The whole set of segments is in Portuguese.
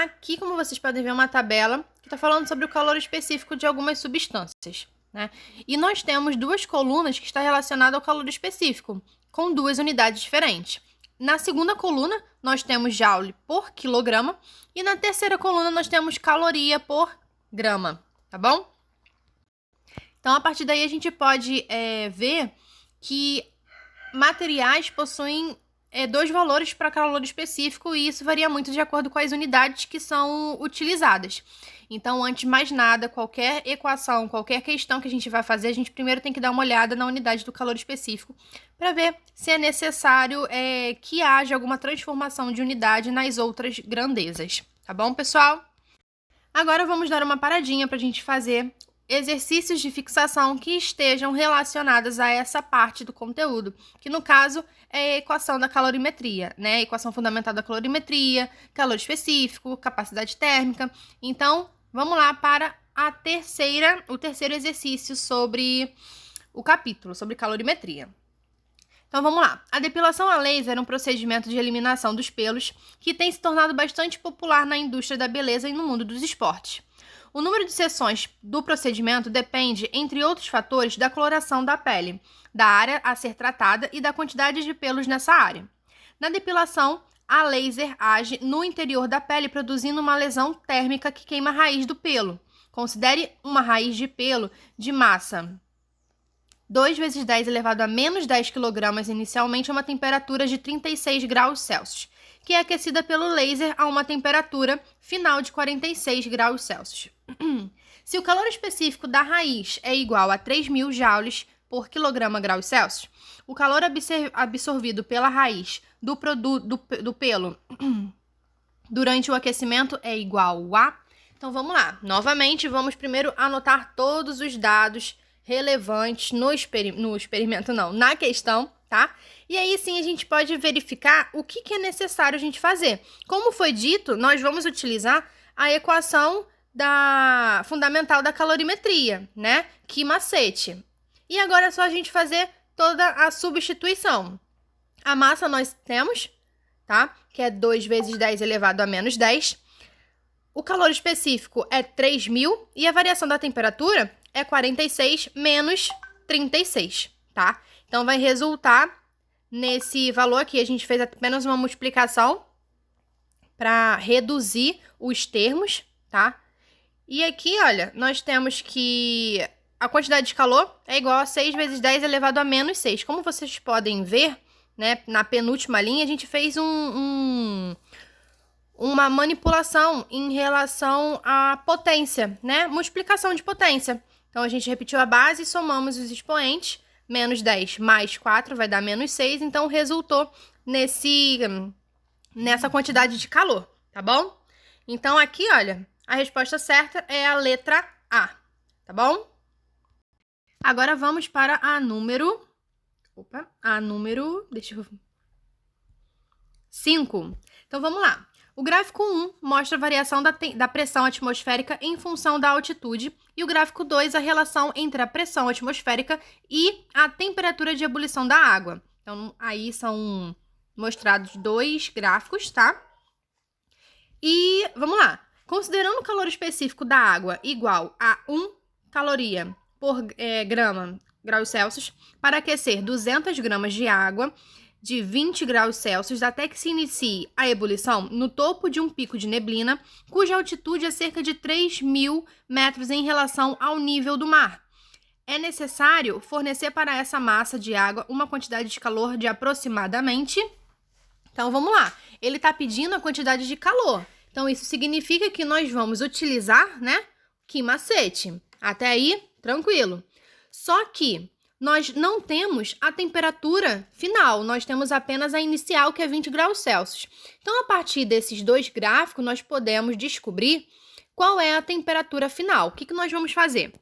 aqui, como vocês podem ver, uma tabela que está falando sobre o calor específico de algumas substâncias, né? E nós temos duas colunas que estão relacionadas ao calor específico, com duas unidades diferentes. Na segunda coluna, nós temos joule por quilograma, e na terceira coluna, nós temos caloria por grama, tá bom? Então, a partir daí, a gente pode ver que materiais possuem dois valores para calor específico, e isso varia muito de acordo com as unidades que são utilizadas. Então, antes de mais nada, qualquer equação, qualquer questão que a gente vai fazer, a gente primeiro tem que dar uma olhada na unidade do calor específico para ver se é necessário que haja alguma transformação de unidade nas outras grandezas. Tá bom, pessoal? Agora vamos dar uma paradinha para a gente fazer exercícios de fixação que estejam relacionados a essa parte do conteúdo, que no caso é a equação da calorimetria, né? A equação fundamental da calorimetria, calor específico, capacidade térmica. Então, vamos lá para o terceiro exercício sobre o capítulo, sobre calorimetria. Então, vamos lá. A depilação a laser é um procedimento de eliminação dos pelos que tem se tornado bastante popular na indústria da beleza e no mundo dos esportes. O número de sessões do procedimento depende, entre outros fatores, da coloração da pele, da área a ser tratada e da quantidade de pelos nessa área. Na depilação, a laser age no interior da pele, produzindo uma lesão térmica que queima a raiz do pelo. Considere uma raiz de pelo de massa 2 vezes 10 elevado a menos 10 kg inicialmente a uma temperatura de 36 graus Celsius, que é aquecida pelo laser a uma temperatura final de 46 graus Celsius. Se o calor específico da raiz é igual a 3.000 joules por quilograma graus Celsius, o calor absorvido pela raiz do pelo durante o aquecimento é igual a... Então, vamos lá. Novamente, vamos primeiro anotar todos os dados relevantes na questão, tá? E aí sim a gente pode verificar o que é necessário a gente fazer. Como foi dito, nós vamos utilizar a equação fundamental da calorimetria, né? Que macete. E agora é só a gente fazer toda a substituição. A massa nós temos, tá? Que é 2 vezes 10 elevado a menos 10. O calor específico é 3.000 e a variação da temperatura é 46 menos 36, tá? Então, vai resultar nesse valor aqui. A gente fez apenas uma multiplicação para reduzir os termos, tá? E aqui, olha, nós temos que a quantidade de calor é igual a 6 vezes 10 elevado a menos 6. Como vocês podem ver, né, na penúltima linha, a gente fez uma manipulação em relação à potência, né? Multiplicação de potência. Então, a gente repetiu a base e somamos os expoentes. Menos 10 mais 4 vai dar menos 6. Então, resultou nessa quantidade de calor, tá bom? Então, aqui, olha, a resposta certa é a letra A, tá bom? Agora, vamos para a número... Deixa eu... 5. Então, vamos lá. O gráfico 1 mostra a variação da pressão atmosférica em função da altitude e o gráfico 2 a relação entre a pressão atmosférica e a temperatura de ebulição da água. Então, aí são mostrados dois gráficos, tá? E vamos lá. Considerando o calor específico da água igual a 1 caloria por graus Celsius, para aquecer 200 gramas de água de 20 graus Celsius até que se inicie a ebulição no topo de um pico de neblina, cuja altitude é cerca de 3.000 metros em relação ao nível do mar. É necessário fornecer para essa massa de água uma quantidade de calor de aproximadamente... Então, vamos lá. Ele está pedindo a quantidade de calor. Então, isso significa que nós vamos utilizar, né, que macete. Até aí, tranquilo. Só que nós não temos a temperatura final, nós temos apenas a inicial, que é 20 graus Celsius. Então, a partir desses dois gráficos, nós podemos descobrir qual é a temperatura final. O que nós vamos fazer?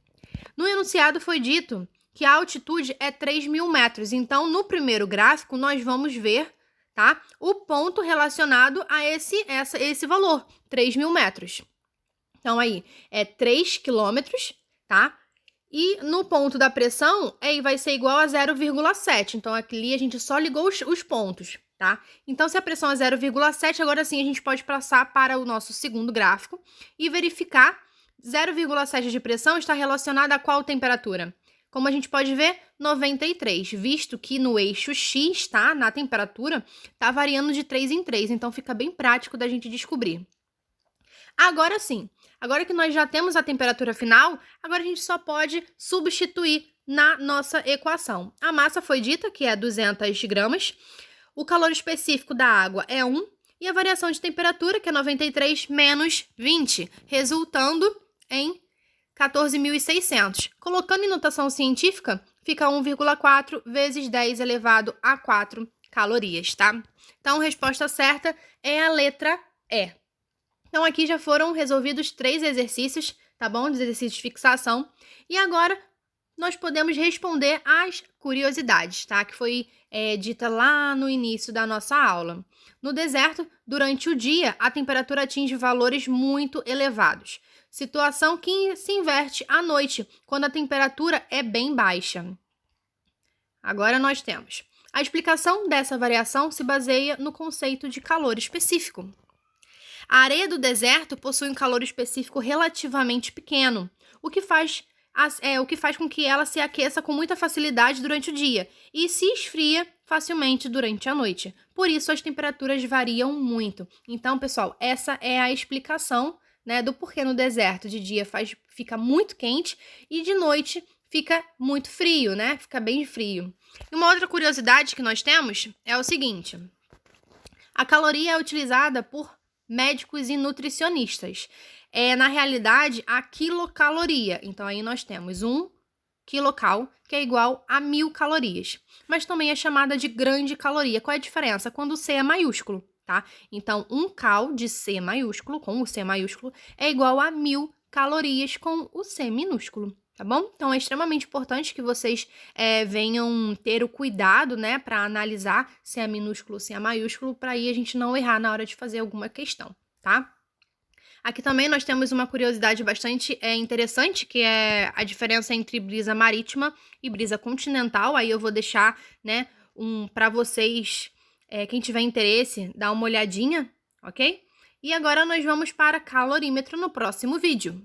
No enunciado foi dito que a altitude é 3.000 metros. Então, no primeiro gráfico, nós vamos ver, tá, o ponto relacionado a esse valor, 3.000 metros. Então, aí, é 3 quilômetros, tá? E no ponto da pressão, vai ser igual a 0,7. Então, aqui a gente só ligou os pontos, tá? Então, se a pressão é 0,7, agora sim a gente pode passar para o nosso segundo gráfico e verificar 0,7 de pressão está relacionada a qual temperatura? Como a gente pode ver, 93, visto que no eixo X, tá? Na temperatura, tá variando de 3 em 3, então fica bem prático da gente descobrir. Agora sim, agora que nós já temos a temperatura final, agora a gente só pode substituir na nossa equação. A massa foi dita, que é 200 gramas, o calor específico da água é 1, e a variação de temperatura, que é 93 menos 20, resultando em 14.600. Colocando em notação científica, fica 1,4 vezes 10 elevado a 4 calorias, tá? Então, a resposta certa é a letra E. Então, aqui já foram resolvidos 3 exercícios, tá bom? Dos exercícios de fixação. E agora, nós podemos responder às curiosidades, tá? Que foi dita lá no início da nossa aula. No deserto, durante o dia, a temperatura atinge valores muito elevados. Situação que se inverte à noite, quando a temperatura é bem baixa. Agora nós temos. A explicação dessa variação se baseia no conceito de calor específico. A areia do deserto possui um calor específico relativamente pequeno, o que faz com que ela se aqueça com muita facilidade durante o dia e se esfria facilmente durante a noite. Por isso, as temperaturas variam muito. Então, pessoal, essa é a explicação, né, do porquê no deserto de dia fica muito quente e de noite fica muito frio, né? Fica bem frio. E uma outra curiosidade que nós temos é o seguinte: a caloria é utilizada por médicos e nutricionistas. Na realidade, a quilocaloria. Então, aí nós temos 1 quilocal, que é igual a 1.000 calorias. Mas também é chamada de grande caloria. Qual é a diferença? Quando o C é maiúsculo, tá? Então, 1 cal de C maiúsculo, com o C maiúsculo, é igual a 1.000 calorias com o C minúsculo. Tá bom? Então, é extremamente importante que vocês venham ter o cuidado, né, para analisar se é minúsculo ou se é maiúsculo, para aí a gente não errar na hora de fazer alguma questão, tá? Aqui também nós temos uma curiosidade bastante interessante, que é a diferença entre brisa marítima e brisa continental. Aí eu vou deixar, né, para vocês, quem tiver interesse, dar uma olhadinha, ok? E agora nós vamos para calorímetro no próximo vídeo.